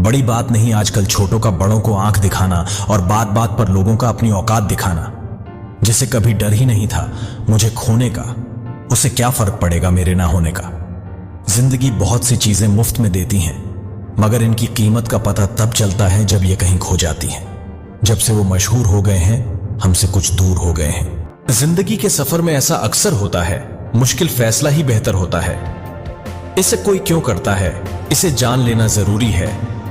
बड़ी बात नहीं आजकल छोटों का बड़ों को आंख दिखाना और बात बात पर लोगों का अपनी औकात दिखाना। जिसे कभी डर ही नहीं था मुझे खोने का, उसे क्या फर्क पड़ेगा मेरे ना होने का। जिंदगी बहुत सी चीजें मुफ्त में देती हैं, मगर इनकी कीमत का पता तब चलता है जब ये कहीं खो जाती हैं। जब से वो मशहूर हो गए हैं, हमसे कुछ दूर हो गए हैं। जिंदगी के सफर में ऐसा अक्सर होता है, मुश्किल फैसला ही बेहतर होता है। इसे कोई क्यों करता है, इसे जान लेना जरूरी है।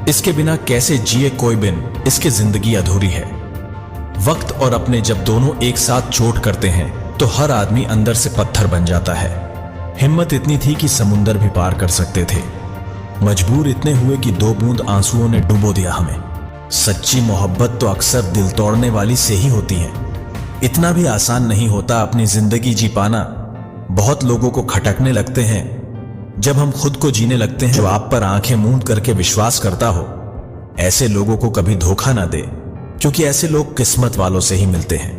इसके बिना कैसे जिए कोई बिन, इसकी जिंदगी अधूरी है। वक्त और अपने जब दोनों एक साथ चोट करते हैं तो हर आदमी अंदर से पत्थर बन जाता है। हिम्मत इतनी थी कि समुंदर भी पार कर सकते थे, मजबूर इतने हुए कि 2 बूंद आंसुओं ने डुबो दिया हमें। सच्ची मोहब्बत तो अक्सर दिल तोड़ने वाली से ही होती है। इतना भी आसान नहीं होता अपनी जिंदगी जी पाना। बहुत लोगों को खटकने लगते हैं जब हम खुद को जीने लगते हैं। जो आप पर आंखें मूंद करके विश्वास करता हो, ऐसे लोगों को कभी धोखा ना दे, क्योंकि ऐसे लोग किस्मत वालों से ही मिलते हैं।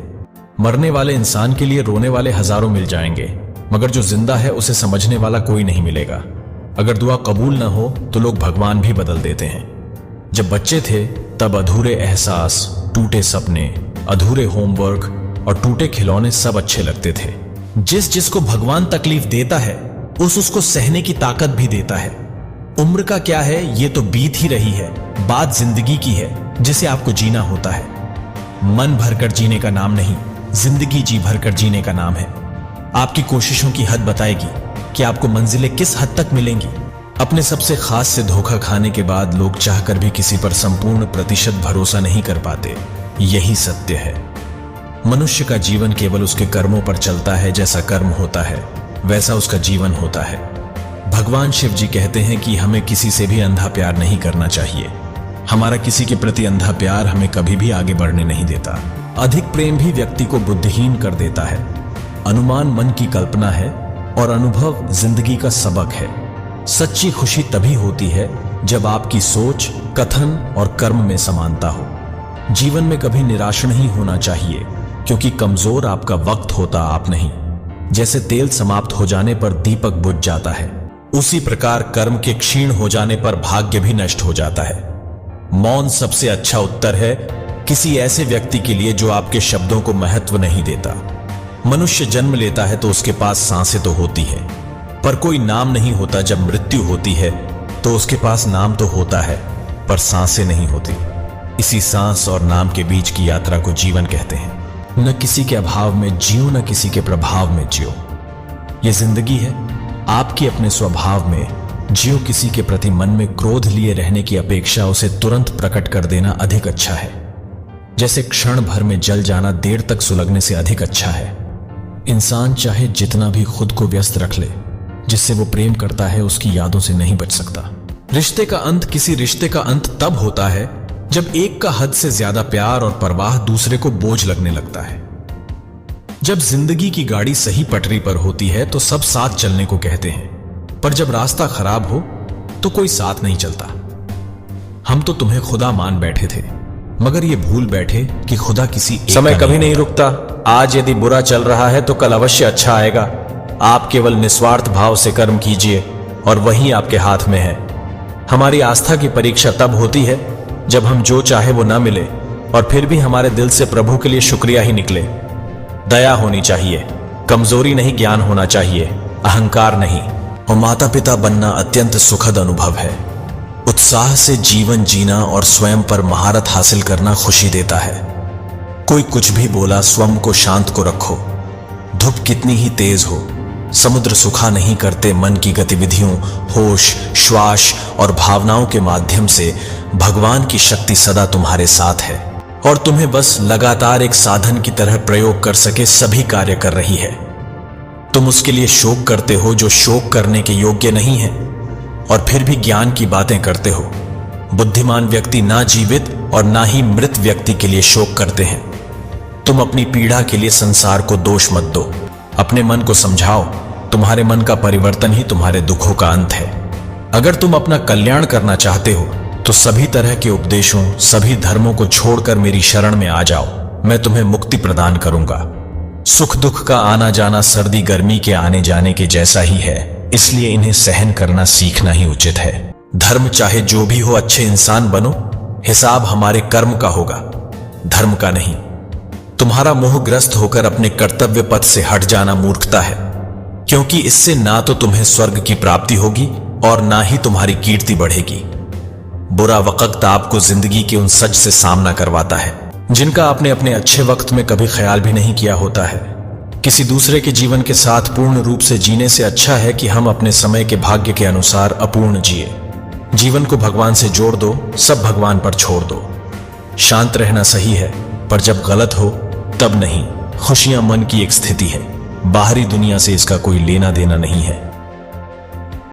मरने वाले इंसान के लिए रोने वाले हजारों मिल जाएंगे, मगर जो जिंदा है उसे समझने वाला कोई नहीं मिलेगा। अगर दुआ कबूल ना हो तो लोग भगवान भी बदल देते हैं। जब बच्चे थे तब अधूरे एहसास, टूटे सपने, अधूरे होमवर्क और टूटे खिलौने सब अच्छे लगते थे। जिसको भगवान तकलीफ देता है उसको सहने की ताकत भी देता है। उम्र का क्या है, ये तो बीत ही रही है। बात जिंदगी की है जिसे आपको जीना होता है। मन भरकर जीने का नाम नहीं, जिंदगी जी भरकर जीने का नाम है। आपकी कोशिशों की हद बताएगी कि आपको मंजिलें किस हद तक मिलेंगी। अपने सबसे खास से धोखा खाने के बाद लोग चाहकर भी किसी पर संपूर्ण प्रतिशत भरोसा नहीं कर पाते। यही सत्य है। मनुष्य का जीवन केवल उसके कर्मों पर चलता है। जैसा कर्म होता है वैसा उसका जीवन होता है। भगवान शिव जी कहते हैं कि हमें किसी से भी अंधा प्यार नहीं करना चाहिए। हमारा किसी के प्रति अंधा प्यार हमें कभी भी आगे बढ़ने नहीं देता। अधिक प्रेम भी व्यक्ति को बुद्धिहीन कर देता है। अनुमान मन की कल्पना है और अनुभव जिंदगी का सबक है। सच्ची खुशी तभी होती है जब आपकी सोच, कथन और कर्म में समानता हो। जीवन में कभी निराश नहीं होना चाहिए, क्योंकि कमजोर आपका वक्त होता, आप नहीं। जैसे तेल समाप्त हो जाने पर दीपक बुझ जाता है, उसी प्रकार कर्म के क्षीण हो जाने पर भाग्य भी नष्ट हो जाता है। मौन सबसे अच्छा उत्तर है किसी ऐसे व्यक्ति के लिए जो आपके शब्दों को महत्व नहीं देता। मनुष्य जन्म लेता है तो उसके पास सांसें तो होती है, पर कोई नाम नहीं होता। जब मृत्यु होती है तो उसके पास नाम तो होता है, पर सांसें नहीं होती। इसी सांस और नाम के बीच की यात्रा को जीवन कहते हैं। न किसी के अभाव में जियो, न किसी के प्रभाव में जियो। ये जिंदगी है आपकी अपने स्वभाव में। जियो किसी के प्रति मन में क्रोध लिए रहने की अपेक्षा उसे तुरंत प्रकट कर देना अधिक अच्छा है। जैसे क्षण भर में जल जाना देर तक सुलगने से अधिक अच्छा है। इंसान चाहे जितना भी खुद को व्यस्त रख ले, जिससे वो प्रेम करता है उसकी यादों से नहीं बच सकता। रिश्ते का अंत किसी रिश्ते का अंत तब होता है जब एक का हद से ज्यादा प्यार और परवाह दूसरे को बोझ लगने लगता है। जब जिंदगी की गाड़ी सही पटरी पर होती है तो सब साथ चलने को कहते हैं, पर जब रास्ता खराब हो तो कोई साथ नहीं चलता। हम तो तुम्हें खुदा मान बैठे थे, मगर ये भूल बैठे कि खुदा किसी समय कभी नहीं रुकता। आज यदि बुरा चल रहा है तो कल अवश्य अच्छा आएगा। आप केवल निस्वार्थ भाव से कर्म कीजिए और वही आपके हाथ में है। हमारी आस्था की परीक्षा तब होती है जब हम जो चाहे वो ना मिले और फिर भी हमारे दिल से प्रभु के लिए शुक्रिया ही निकले। दया होनी चाहिए, कमजोरी नहीं, ज्ञान होना चाहिए, अहंकार नहीं। और माता पिता बनना अत्यंत सुखद अनुभव है। उत्साह से जीवन जीना और स्वयं पर महारत हासिल करना खुशी देता है। कोई कुछ भी बोला, स्वयं को शांत को रखो। धूप कितनी ही तेज हो, समुद्र सुखा नहीं करते। मन की गतिविधियों, होश, श्वास और भावनाओं के माध्यम से भगवान की शक्ति सदा तुम्हारे साथ है और तुम्हें बस लगातार एक साधन की तरह प्रयोग कर सके सभी कार्य कर रही है। तुम उसके लिए शोक करते हो जो शोक करने के योग्य नहीं है, और फिर भी ज्ञान की बातें करते हो। बुद्धिमान व्यक्ति ना जीवित और ना ही मृत व्यक्ति के लिए शोक करते हैं। तुम अपनी पीड़ा के लिए संसार को दोष मत दो। अपने मन को समझाओ, तुम्हारे मन का परिवर्तन ही तुम्हारे दुखों का अंत है। अगर तुम अपना कल्याण करना चाहते हो तो सभी तरह के उपदेशों, सभी धर्मों को छोड़कर मेरी शरण में आ जाओ। मैं तुम्हें मुक्ति प्रदान करूंगा। सुख दुख का आना जाना सर्दी गर्मी के आने जाने के जैसा ही है, इसलिए इन्हें सहन करना सीखना ही उचित है। धर्म चाहे जो भी हो, अच्छे इंसान बनो, हिसाब हमारे कर्म का होगा, धर्म का नहीं। तुम्हारा मोहग्रस्त होकर अपने कर्तव्य पथ से हट जाना मूर्खता है, क्योंकि इससे ना तो तुम्हें स्वर्ग की प्राप्ति होगी और ना ही तुम्हारी कीर्ति बढ़ेगी। बुरा वक्त आपको जिंदगी के उन सच से सामना करवाता है जिनका आपने अपने अच्छे वक्त में कभी ख्याल भी नहीं किया होता है। किसी दूसरे के जीवन के साथ पूर्ण रूप से जीने से अच्छा है कि हम अपने समय के भाग्य के अनुसार अपूर्ण जिए। जीवन को भगवान से जोड़ दो, सब भगवान पर छोड़ दो। शांत रहना सही है, पर जब गलत हो तब नहीं। खुशियां मन की एक स्थिति है, बाहरी दुनिया से इसका कोई लेना देना नहीं है।